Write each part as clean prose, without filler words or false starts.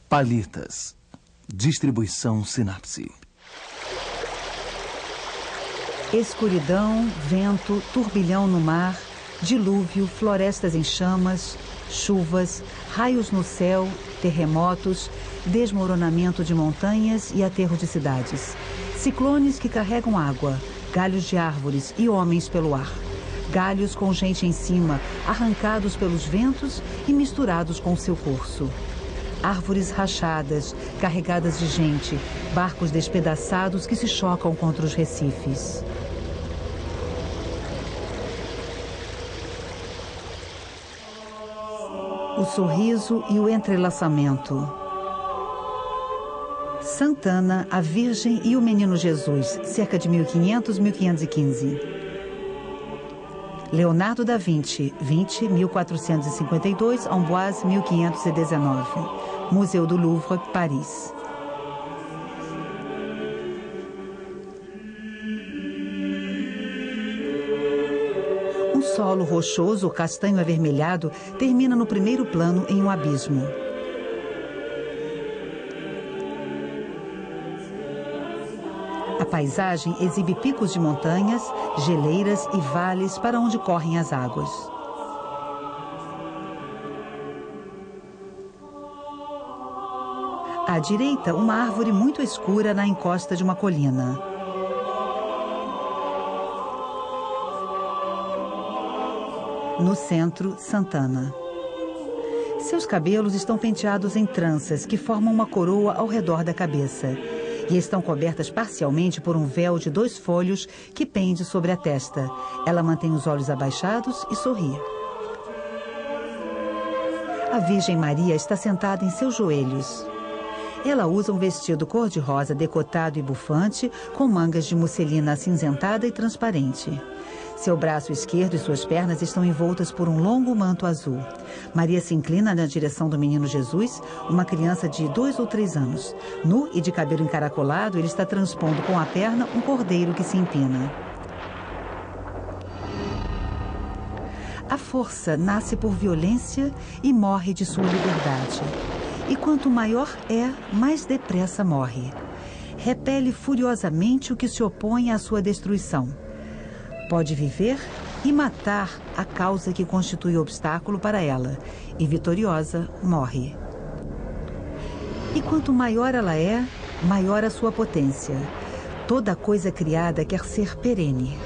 Palitas. Distribuição Sinapse. Escuridão, vento, turbilhão no mar, dilúvio, florestas em chamas, chuvas, raios no céu, terremotos, desmoronamento de montanhas e aterro de cidades. Ciclones que carregam água, galhos de árvores e homens pelo ar. Galhos com gente em cima, arrancados pelos ventos e misturados com seu curso. Árvores rachadas, carregadas de gente, barcos despedaçados que se chocam contra os recifes. O sorriso e o entrelaçamento. Santana, a Virgem e o Menino Jesus, cerca de 1500-1515. Leonardo da Vinci, 1452, Amboise, 1519. Museu do Louvre, Paris. Um solo rochoso, castanho avermelhado, termina no primeiro plano em um abismo. A paisagem exibe picos de montanhas, geleiras e vales para onde correm as águas. À direita, uma árvore muito escura na encosta de uma colina. No centro, Santana. Seus cabelos estão penteados em tranças que formam uma coroa ao redor da cabeça. E estão cobertas parcialmente por um véu de 2 folhos que pende sobre a testa. Ela mantém os olhos abaixados e sorri. A Virgem Maria está sentada em seus joelhos. Ela usa um vestido cor-de-rosa decotado e bufante, com mangas de musselina acinzentada e transparente. Seu braço esquerdo e suas pernas estão envoltas por um longo manto azul. Maria se inclina na direção do menino Jesus, uma criança de 2 ou 3 anos. Nu e de cabelo encaracolado, ele está transpondo com a perna um cordeiro que se empina. A força nasce por violência e morre de sua liberdade. E quanto maior é, mais depressa morre. Repele furiosamente o que se opõe à sua destruição. Pode viver e matar a causa que constitui obstáculo para ela, e vitoriosa, morre. E quanto maior ela é, maior a sua potência. Toda coisa criada quer ser perene.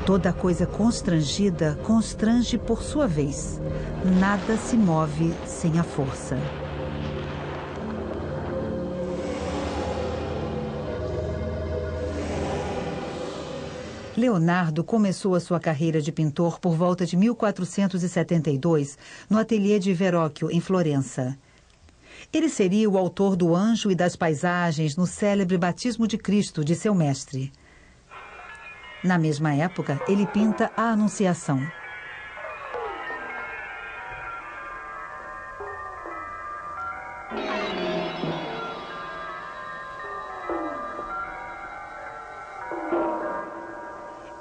Toda coisa constrangida constrange por sua vez. Nada se move sem a força. Leonardo começou a sua carreira de pintor por volta de 1472, no ateliê de Verrocchio, em Florença. Ele seria o autor do Anjo e das Paisagens no célebre Batismo de Cristo, de seu mestre. Na mesma época, ele pinta a Anunciação.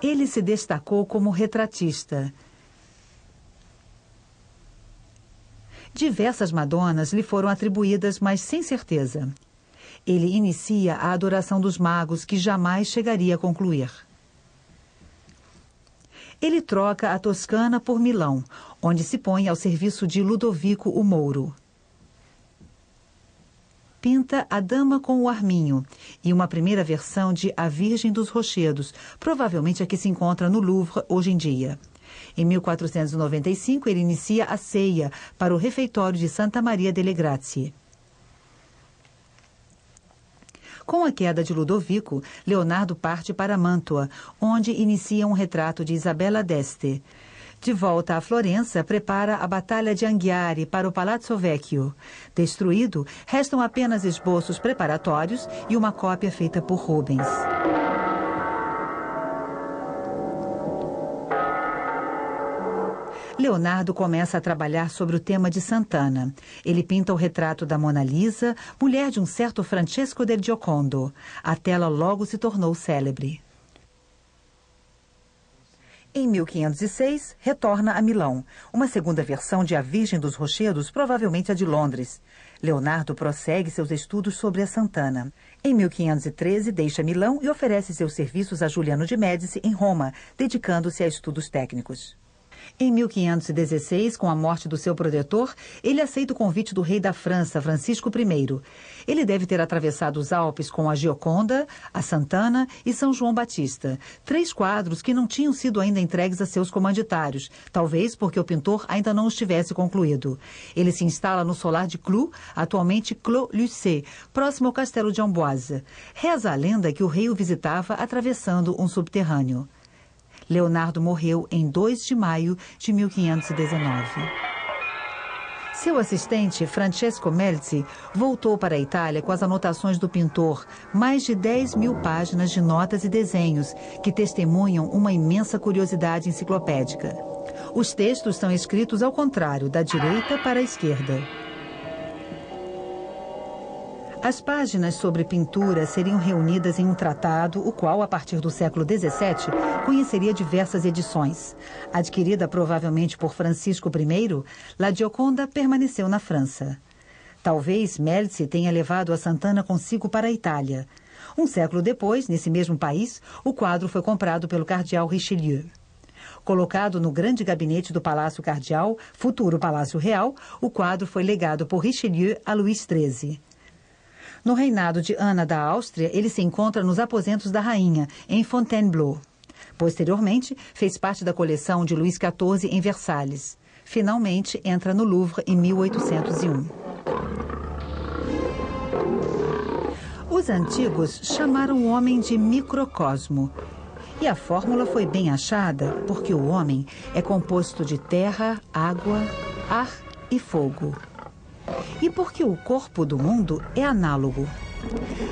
Ele se destacou como retratista. Diversas Madonas lhe foram atribuídas, mas sem certeza. Ele inicia a adoração dos magos, que jamais chegaria a concluir. Ele troca a Toscana por Milão, onde se põe ao serviço de Ludovico o Mouro. Pinta A Dama com o Arminho e uma primeira versão de A Virgem dos Rochedos, provavelmente a que se encontra no Louvre hoje em dia. Em 1495, ele inicia a ceia para o refeitório de Santa Maria delle Grazie. Com a queda de Ludovico, Leonardo parte para Mântua, onde inicia um retrato de Isabella d'Este. De volta a Florença, prepara a Batalha de Anghiari para o Palazzo Vecchio. Destruído, restam apenas esboços preparatórios e uma cópia feita por Rubens. Leonardo começa a trabalhar sobre o tema de Santana. Ele pinta o retrato da Mona Lisa, mulher de um certo Francesco del Giocondo. A tela logo se tornou célebre. Em 1506, retorna a Milão. Uma segunda versão de A Virgem dos Rochedos, provavelmente a de Londres. Leonardo prossegue seus estudos sobre a Santana. Em 1513, deixa Milão e oferece seus serviços a Juliano de Médici em Roma, dedicando-se a estudos técnicos. Em 1516, com a morte do seu protetor, ele aceita o convite do rei da França, Francisco I. Ele deve ter atravessado os Alpes com a Gioconda, a Santana e São João Batista, 3 quadros que não tinham sido ainda entregues a seus comanditários, talvez porque o pintor ainda não os tivesse concluído. Ele se instala no solar de Clou, atualmente Clos-Lucé, próximo ao castelo de Amboise. Reza a lenda que o rei o visitava atravessando um subterrâneo. Leonardo morreu em 2 de maio de 1519. Seu assistente, Francesco Melzi, voltou para a Itália com as anotações do pintor, mais de 10.000 páginas de notas e desenhos que testemunham uma imensa curiosidade enciclopédica. Os textos são escritos ao contrário, da direita para a esquerda. As páginas sobre pintura seriam reunidas em um tratado, o qual, a partir do século XVII, conheceria diversas edições. Adquirida provavelmente por Francisco I, La Gioconda permaneceu na França. Talvez Melzi tenha levado a Santana consigo para a Itália. Um século depois, nesse mesmo país, o quadro foi comprado pelo cardeal Richelieu. Colocado no grande gabinete do Palácio Cardeal, futuro Palácio Real, o quadro foi legado por Richelieu a Luís XIII. No reinado de Ana da Áustria, ele se encontra nos aposentos da rainha, em Fontainebleau. Posteriormente, fez parte da coleção de Luís XIV em Versalhes. Finalmente, entra no Louvre em 1801. Os antigos chamaram o homem de microcosmo. E a fórmula foi bem achada, porque o homem é composto de terra, água, ar e fogo. E porque o corpo do mundo é análogo.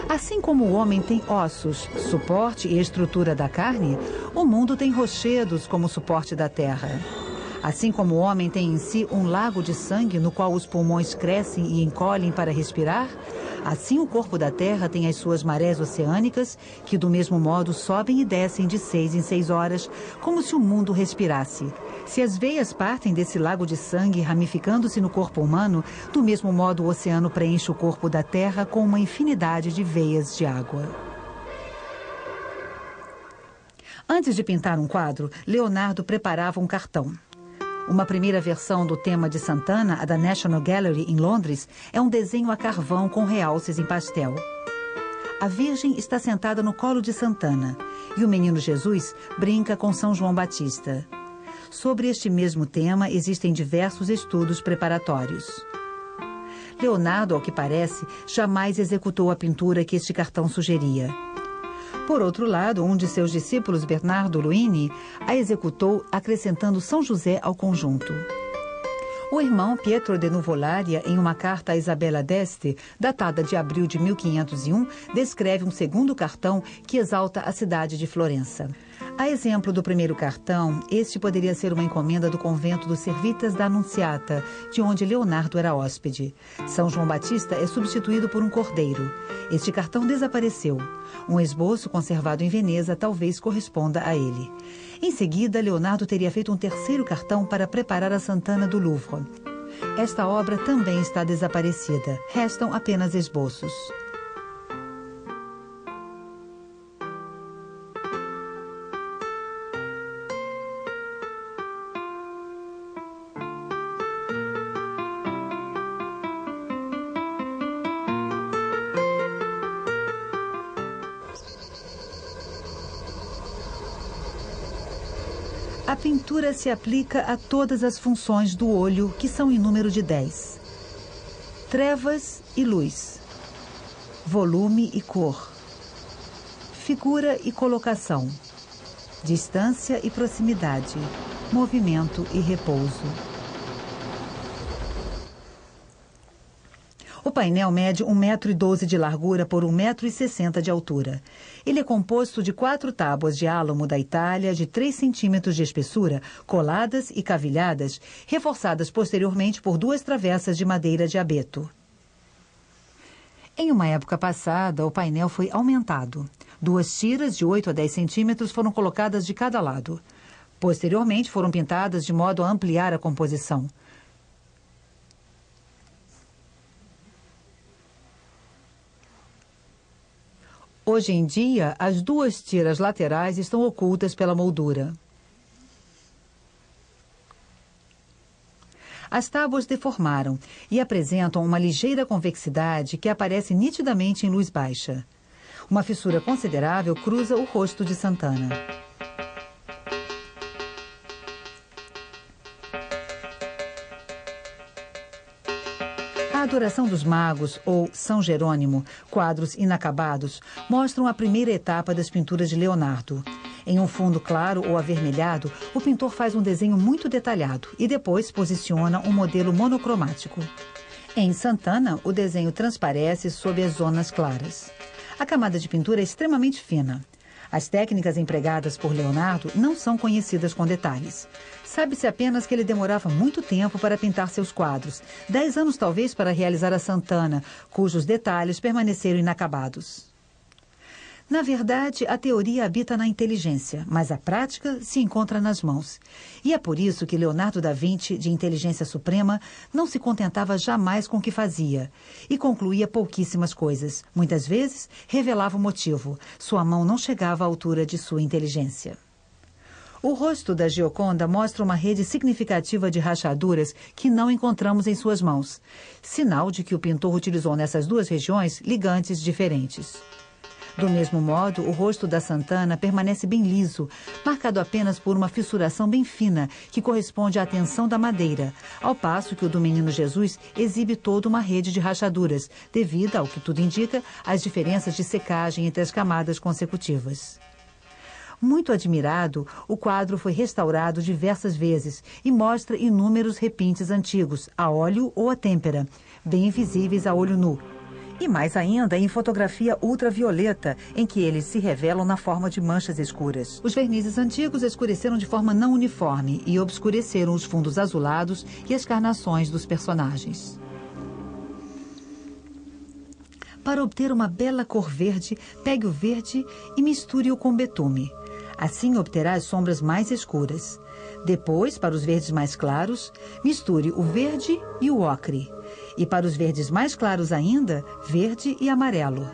Assim como o homem tem ossos, suporte e estrutura da carne, o mundo tem rochedos como suporte da terra. Assim como o homem tem em si um lago de sangue no qual os pulmões crescem e encolhem para respirar, assim o corpo da terra tem as suas marés oceânicas, que do mesmo modo sobem e descem de 6 em 6 horas, como se o mundo respirasse. Se as veias partem desse lago de sangue ramificando-se no corpo humano, do mesmo modo o oceano preenche o corpo da terra com uma infinidade de veias de água. Antes de pintar um quadro, Leonardo preparava um cartão. Uma primeira versão do tema de Santana, a da National Gallery, em Londres, é um desenho a carvão com realces em pastel. A Virgem está sentada no colo de Santana e o menino Jesus brinca com São João Batista. Sobre este mesmo tema, existem diversos estudos preparatórios. Leonardo, ao que parece, jamais executou a pintura que este cartão sugeria. Por outro lado, um de seus discípulos, Bernardo Luini, a executou acrescentando São José ao conjunto. O irmão Pietro de Nuvolari, em uma carta a Isabella d'Este, datada de abril de 1501, descreve um segundo cartão que exalta a cidade de Florença. A exemplo do primeiro cartão, este poderia ser uma encomenda do convento dos Servitas da Anunciata, de onde Leonardo era hóspede. São João Batista é substituído por um cordeiro. Este cartão desapareceu. Um esboço conservado em Veneza talvez corresponda a ele. Em seguida, Leonardo teria feito um terceiro cartão para preparar a Santana do Louvre. Esta obra também está desaparecida. Restam apenas esboços. A pintura se aplica a todas as funções do olho, que são em número de 10. Trevas e luz. Volume e cor. Figura e colocação. Distância e proximidade. Movimento e repouso. O painel mede 1,12 m de largura por 1,60 m de altura. Ele é composto de 4 tábuas de álamo da Itália de 3 centímetros de espessura, coladas e cavilhadas, reforçadas posteriormente por 2 travessas de madeira de abeto. Em uma época passada, o painel foi aumentado. 2 tiras de 8 a 10 centímetros foram colocadas de cada lado. Posteriormente, foram pintadas de modo a ampliar a composição. Hoje em dia, as duas tiras laterais estão ocultas pela moldura. As tábuas deformaram e apresentam uma ligeira convexidade que aparece nitidamente em luz baixa. Uma fissura considerável cruza o rosto de Santana. A Adoração dos Magos, ou São Jerônimo, quadros inacabados, mostram a primeira etapa das pinturas de Leonardo. Em um fundo claro ou avermelhado, o pintor faz um desenho muito detalhado e depois posiciona um modelo monocromático. Em Santana, o desenho transparece sob as zonas claras. A camada de pintura é extremamente fina. As técnicas empregadas por Leonardo não são conhecidas com detalhes. Sabe-se apenas que ele demorava muito tempo para pintar seus quadros, 10 anos talvez para realizar a Santana, cujos detalhes permaneceram inacabados. Na verdade, a teoria habita na inteligência, mas a prática se encontra nas mãos. E é por isso que Leonardo da Vinci, de inteligência suprema, não se contentava jamais com o que fazia e concluía pouquíssimas coisas. Muitas vezes, revelava o motivo. Sua mão não chegava à altura de sua inteligência. O rosto da Gioconda mostra uma rede significativa de rachaduras que não encontramos em suas mãos. Sinal de que o pintor utilizou nessas duas regiões ligantes diferentes. Do mesmo modo, o rosto da Santana permanece bem liso, marcado apenas por uma fissuração bem fina, que corresponde à tensão da madeira, ao passo que o do Menino Jesus exibe toda uma rede de rachaduras, devido, ao que tudo indica, às diferenças de secagem entre as camadas consecutivas. Muito admirado, o quadro foi restaurado diversas vezes e mostra inúmeros repintes antigos, a óleo ou a têmpera, bem visíveis a olho nu. E mais ainda em fotografia ultravioleta, em que eles se revelam na forma de manchas escuras. Os vernizes antigos escureceram de forma não uniforme e obscureceram os fundos azulados e as carnações dos personagens. Para obter uma bela cor verde, pegue o verde e misture-o com betume. Assim obterá as sombras mais escuras. Depois, para os verdes mais claros, misture o verde e o ocre. E para os verdes mais claros ainda, verde e amarelo.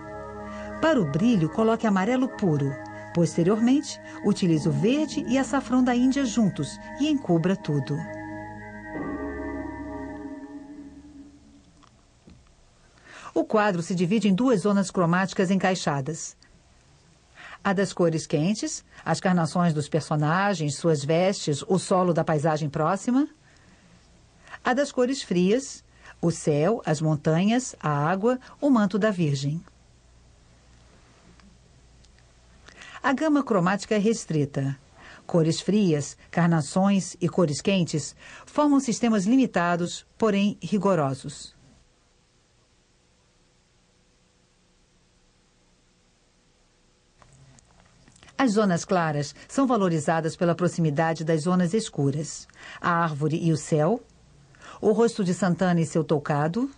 Para o brilho, coloque amarelo puro. Posteriormente, utilize o verde e açafrão da Índia juntos e encubra tudo. O quadro se divide em duas zonas cromáticas encaixadas. A das cores quentes, as carnações dos personagens, suas vestes, o solo da paisagem próxima. A das cores frias, o céu, as montanhas, a água, o manto da Virgem. A gama cromática é restrita. Cores frias, carnações e cores quentes formam sistemas limitados, porém rigorosos. As zonas claras são valorizadas pela proximidade das zonas escuras. A árvore e o céu, o rosto de Santana e seu toucado,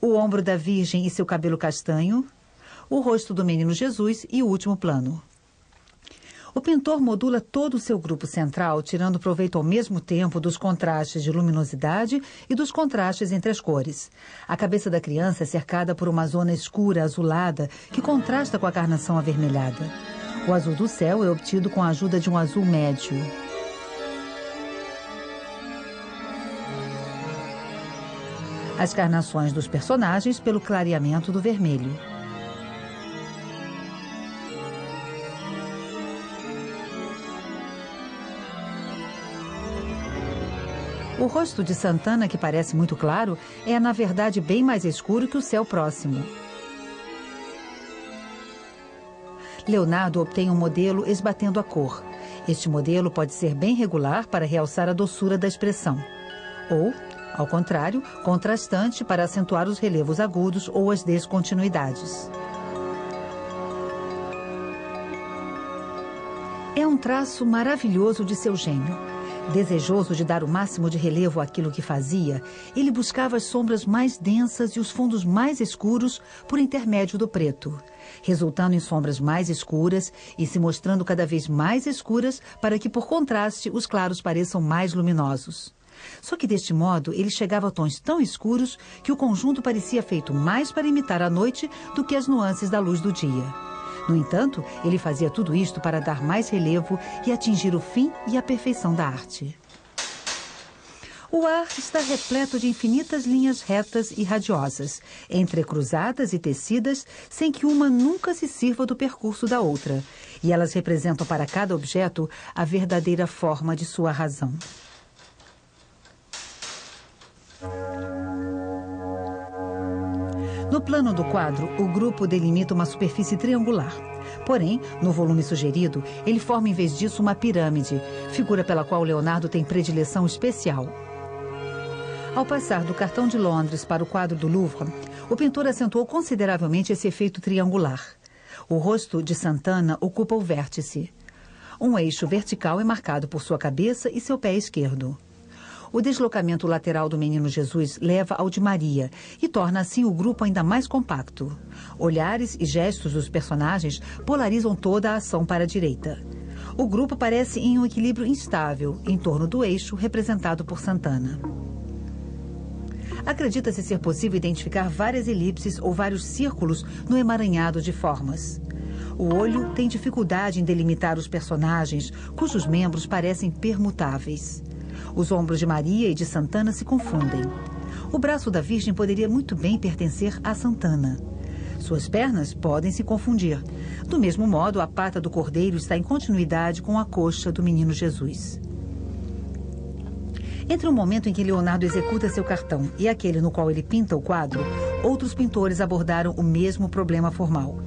o ombro da Virgem e seu cabelo castanho, o rosto do Menino Jesus e o último plano. O pintor modula todo o seu grupo central, tirando proveito ao mesmo tempo dos contrastes de luminosidade e dos contrastes entre as cores. A cabeça da criança é cercada por uma zona escura, azulada, que contrasta com a carnação avermelhada. O azul do céu é obtido com a ajuda de um azul médio. As carnações dos personagens pelo clareamento do vermelho. O rosto de Santana, que parece muito claro, é na verdade bem mais escuro que o céu próximo. Leonardo obtém um modelo esbatendo a cor. Este modelo pode ser bem regular para realçar a doçura da expressão, ou, ao contrário, contrastante para acentuar os relevos agudos ou as descontinuidades. É um traço maravilhoso de seu gênio. Desejoso de dar o máximo de relevo àquilo que fazia, ele buscava as sombras mais densas e os fundos mais escuros por intermédio do preto, resultando em sombras mais escuras e se mostrando cada vez mais escuras para que, por contraste, os claros pareçam mais luminosos. Só que, deste modo, ele chegava a tons tão escuros que o conjunto parecia feito mais para imitar a noite do que as nuances da luz do dia. No entanto, ele fazia tudo isto para dar mais relevo e atingir o fim e a perfeição da arte. O ar está repleto de infinitas linhas retas e radiosas, entrecruzadas e tecidas, sem que uma nunca se sirva do percurso da outra, e elas representam para cada objeto a verdadeira forma de sua razão. No plano do quadro, o grupo delimita uma superfície triangular. Porém, no volume sugerido, ele forma em vez disso uma pirâmide, figura pela qual Leonardo tem predileção especial. Ao passar do cartão de Londres para o quadro do Louvre, o pintor acentuou consideravelmente esse efeito triangular. O rosto de Santana ocupa o vértice. Um eixo vertical é marcado por sua cabeça e seu pé esquerdo. O deslocamento lateral do Menino Jesus leva ao de Maria e torna assim o grupo ainda mais compacto. Olhares e gestos dos personagens polarizam toda a ação para a direita. O grupo parece em um equilíbrio instável em torno do eixo representado por Santana. Acredita-se ser possível identificar várias elipses ou vários círculos no emaranhado de formas. O olho tem dificuldade em delimitar os personagens, cujos membros parecem permutáveis. Os ombros de Maria e de Santana se confundem. O braço da Virgem poderia muito bem pertencer a Santana. Suas pernas podem se confundir. Do mesmo modo, a pata do cordeiro está em continuidade com a coxa do Menino Jesus. Entre o momento em que Leonardo executa seu cartão e aquele no qual ele pinta o quadro, outros pintores abordaram o mesmo problema formal.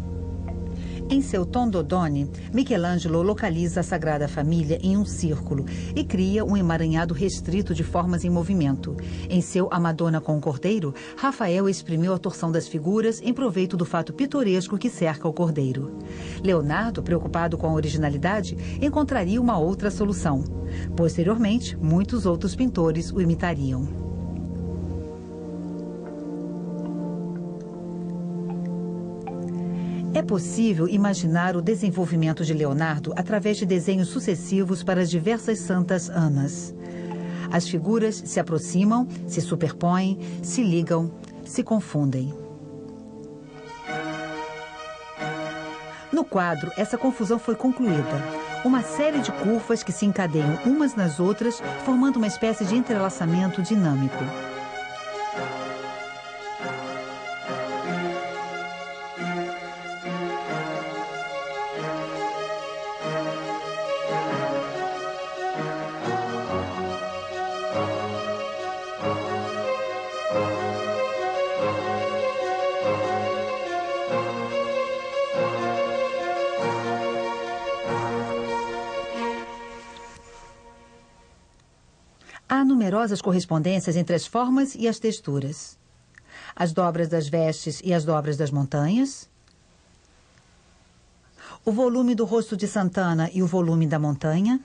Em seu Tom Dodone, Michelangelo localiza a Sagrada Família em um círculo e cria um emaranhado restrito de formas em movimento. Em seu A Madonna com o Cordeiro, Rafael exprimiu a torção das figuras em proveito do fato pitoresco que cerca o Cordeiro. Leonardo, preocupado com a originalidade, encontraria uma outra solução. Posteriormente, muitos outros pintores o imitariam. É possível imaginar o desenvolvimento de Leonardo através de desenhos sucessivos para as diversas Santas Anas. As figuras se aproximam, se superpõem, se ligam, se confundem. No quadro, essa confusão foi concluída. Uma série de curvas que se encadeiam umas nas outras, formando uma espécie de entrelaçamento dinâmico. Há numerosas correspondências entre as formas e as texturas. As dobras das vestes e as dobras das montanhas. O volume do rosto de Santana e o volume da montanha.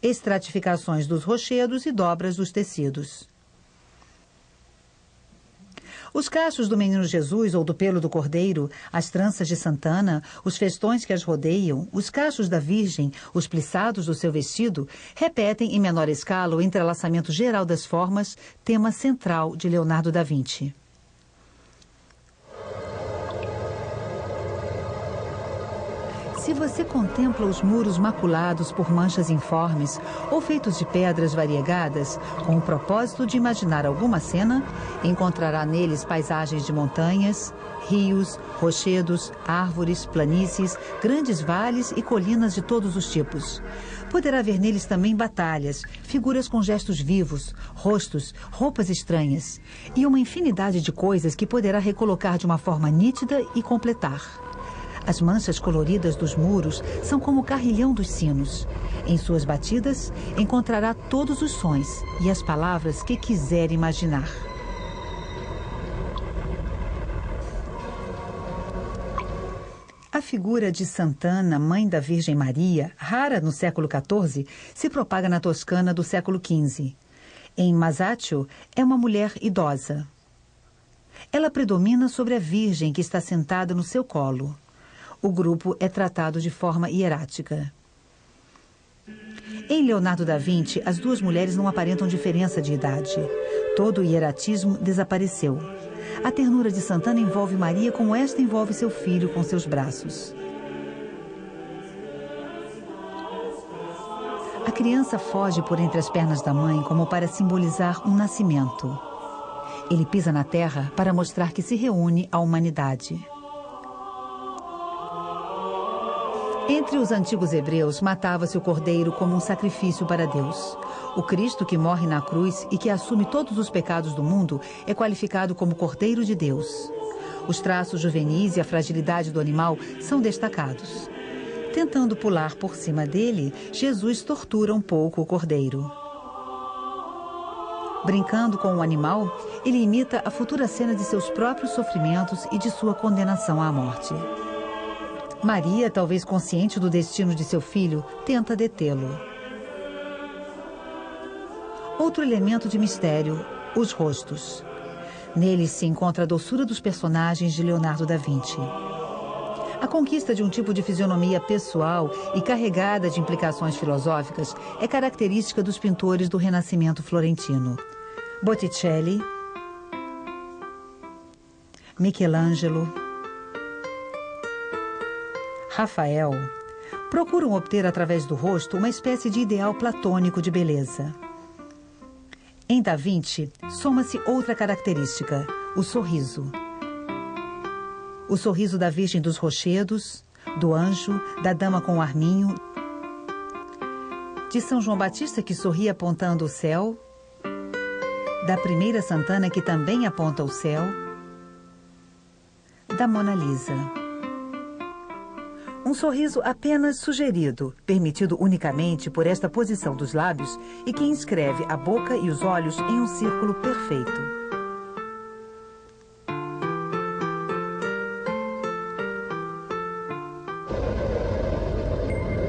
Estratificações dos rochedos e dobras dos tecidos. Os cachos do Menino Jesus ou do pelo do Cordeiro, as tranças de Santana, os festões que as rodeiam, os cachos da Virgem, os plissados do seu vestido, repetem em menor escala o entrelaçamento geral das formas, tema central de Leonardo da Vinci. Se você contempla os muros maculados por manchas informes ou feitos de pedras variegadas, com o propósito de imaginar alguma cena, encontrará neles paisagens de montanhas, rios, rochedos, árvores, planícies, grandes vales e colinas de todos os tipos. Poderá ver neles também batalhas, figuras com gestos vivos, rostos, roupas estranhas e uma infinidade de coisas que poderá recolocar de uma forma nítida e completar. As manchas coloridas dos muros são como o carrilhão dos sinos. Em suas batidas, encontrará todos os sons e as palavras que quiser imaginar. A figura de Santana, mãe da Virgem Maria, rara no século XIV, se propaga na Toscana do século XV. Em Masaccio, é uma mulher idosa. Ela predomina sobre a Virgem que está sentada no seu colo. O grupo é tratado de forma hierática. Em Leonardo da Vinci, as duas mulheres não aparentam diferença de idade. Todo o hieratismo desapareceu. A ternura de Santana envolve Maria como esta envolve seu filho com seus braços. A criança foge por entre as pernas da mãe como para simbolizar um nascimento. Ele pisa na terra para mostrar que se reúne à humanidade. Entre os antigos hebreus, matava-se o cordeiro como um sacrifício para Deus. O Cristo que morre na cruz e que assume todos os pecados do mundo é qualificado como Cordeiro de Deus. Os traços juvenis e a fragilidade do animal são destacados. Tentando pular por cima dele, Jesus tortura um pouco o cordeiro. Brincando com o animal, ele imita a futura cena de seus próprios sofrimentos e de sua condenação à morte. Maria, talvez consciente do destino de seu filho, tenta detê-lo. Outro elemento de mistério, os rostos. Neles se encontra a doçura dos personagens de Leonardo da Vinci. A conquista de um tipo de fisionomia pessoal e carregada de implicações filosóficas é característica dos pintores do Renascimento florentino. Botticelli, Michelangelo, Rafael procuram obter através do rosto uma espécie de ideal platônico de beleza. Em Da Vinci, soma-se outra característica, o sorriso. O sorriso da Virgem dos Rochedos, do anjo, da dama com o arminho, de São João Batista que sorri apontando o céu, da primeira Santana que também aponta o céu, da Mona Lisa. Um sorriso apenas sugerido, permitido unicamente por esta posição dos lábios e que inscreve a boca e os olhos em um círculo perfeito.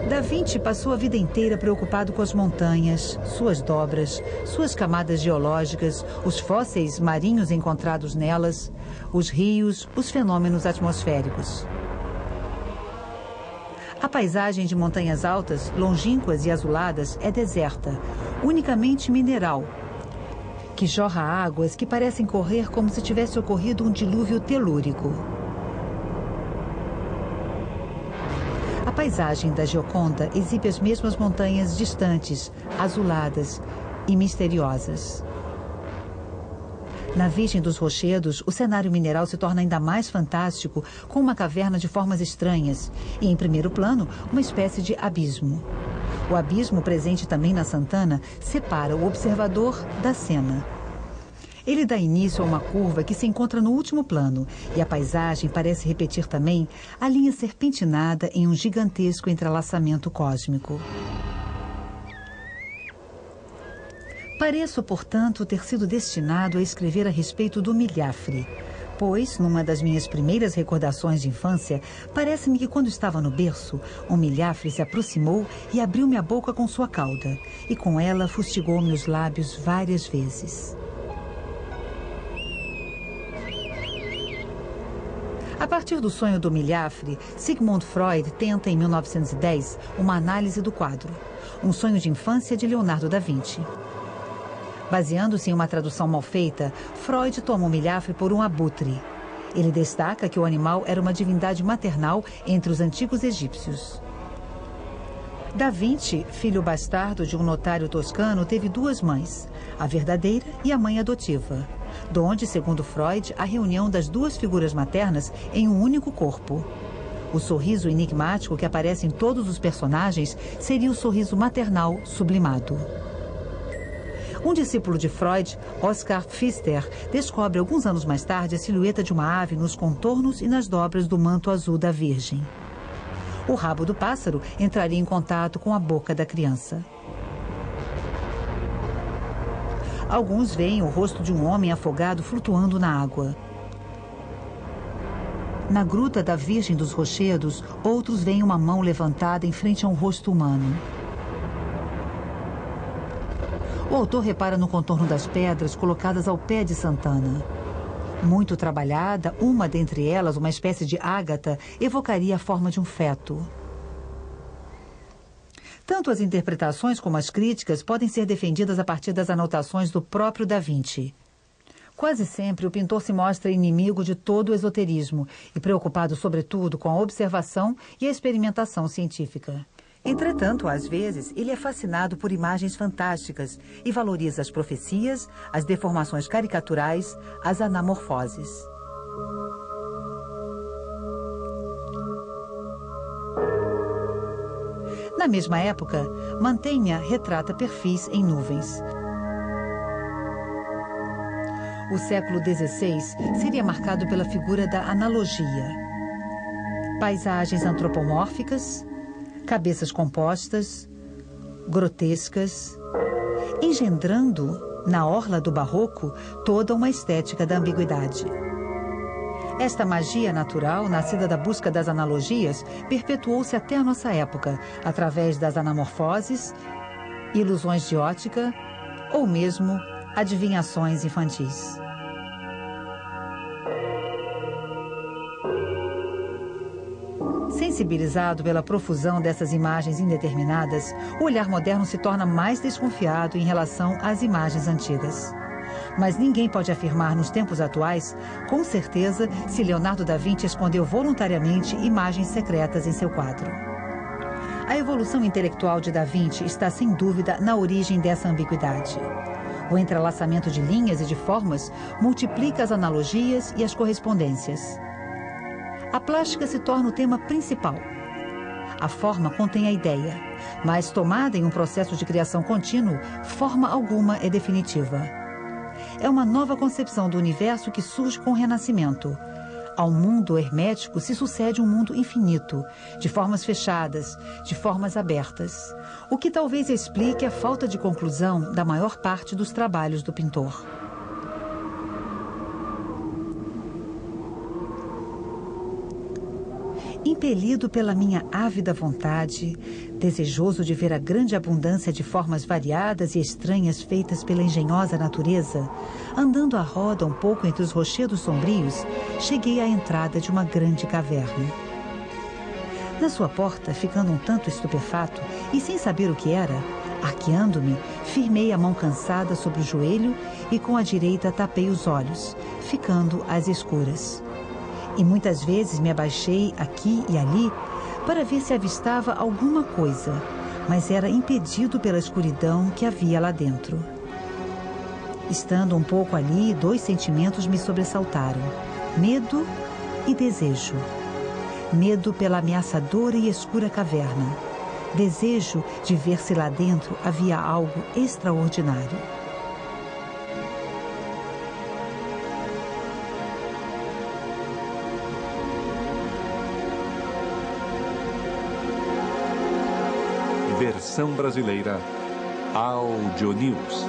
Da Vinci passou a vida inteira preocupado com as montanhas, suas dobras, suas camadas geológicas, os fósseis marinhos encontrados nelas, os rios, os fenômenos atmosféricos. A paisagem de montanhas altas, longínquas e azuladas é deserta, unicamente mineral, que jorra águas que parecem correr como se tivesse ocorrido um dilúvio telúrico. A paisagem da Gioconda exibe as mesmas montanhas distantes, azuladas e misteriosas. Na Virgem dos Rochedos, o cenário mineral se torna ainda mais fantástico, com uma caverna de formas estranhas e, em primeiro plano, uma espécie de abismo. O abismo, presente também na Santana, separa o observador da cena. Ele dá início a uma curva que se encontra no último plano, e a paisagem parece repetir também a linha serpentinada em um gigantesco entrelaçamento cósmico. Pareço, portanto, ter sido destinado a escrever a respeito do milhafre, pois, numa das minhas primeiras recordações de infância, parece-me que quando estava no berço, um milhafre se aproximou e abriu-me a boca com sua cauda, e com ela fustigou meus lábios várias vezes. A partir do sonho do milhafre, Sigmund Freud tenta, em 1910, uma análise do quadro, um sonho de infância de Leonardo da Vinci. Baseando-se em uma tradução mal feita, Freud toma o milhafre por um abutre. Ele destaca que o animal era uma divindade maternal entre os antigos egípcios. Da Vinci, filho bastardo de um notário toscano, teve duas mães, a verdadeira e a mãe adotiva, donde, segundo Freud, a reunião das duas figuras maternas em um único corpo. O sorriso enigmático que aparece em todos os personagens seria o sorriso maternal sublimado. Um discípulo de Freud, Oskar Pfister, descobre alguns anos mais tarde a silhueta de uma ave nos contornos e nas dobras do manto azul da Virgem. O rabo do pássaro entraria em contato com a boca da criança. Alguns veem o rosto de um homem afogado flutuando na água. Na gruta da Virgem dos Rochedos, outros veem uma mão levantada em frente a um rosto humano. O autor repara no contorno das pedras colocadas ao pé de Santana. Muito trabalhada, uma dentre elas, uma espécie de ágata, evocaria a forma de um feto. Tanto as interpretações como as críticas podem ser defendidas a partir das anotações do próprio Da Vinci. Quase sempre, o pintor se mostra inimigo de todo o esoterismo e preocupado, sobretudo, com a observação e a experimentação científica. Entretanto, às vezes, ele é fascinado por imagens fantásticas e valoriza as profecias, as deformações caricaturais, as anamorfoses. Na mesma época, Mantegna retrata perfis em nuvens. O século XVI seria marcado pela figura da analogia. Paisagens antropomórficas, cabeças compostas, grotescas, engendrando, na orla do barroco, toda uma estética da ambiguidade. Esta magia natural, nascida da busca das analogias, perpetuou-se até a nossa época, através das anamorfoses, ilusões de ótica ou mesmo adivinhações infantis. Sensibilizado pela profusão dessas imagens indeterminadas, o olhar moderno se torna mais desconfiado em relação às imagens antigas. Mas ninguém pode afirmar nos tempos atuais, com certeza, se Leonardo da Vinci escondeu voluntariamente imagens secretas em seu quadro. A evolução intelectual de da Vinci está, sem dúvida, na origem dessa ambiguidade. O entrelaçamento de linhas e de formas multiplica as analogias e as correspondências. A plástica se torna o tema principal. A forma contém a ideia, mas tomada em um processo de criação contínuo, forma alguma é definitiva. É uma nova concepção do universo que surge com o Renascimento. Ao mundo hermético se sucede um mundo infinito, de formas fechadas, de formas abertas, o que talvez explique a falta de conclusão da maior parte dos trabalhos do pintor. Impelido pela minha ávida vontade, desejoso de ver a grande abundância de formas variadas e estranhas feitas pela engenhosa natureza, andando à roda um pouco entre os rochedos sombrios, cheguei à entrada de uma grande caverna. Na sua porta, ficando um tanto estupefato e sem saber o que era, arqueando-me, firmei a mão cansada sobre o joelho e com a direita tapei os olhos, ficando às escuras. E muitas vezes me abaixei aqui e ali para ver se avistava alguma coisa, mas era impedido pela escuridão que havia lá dentro. Estando um pouco ali, dois sentimentos me sobressaltaram: medo e desejo. Medo pela ameaçadora e escura caverna. Desejo de ver se lá dentro havia algo extraordinário. Versão brasileira Audio News.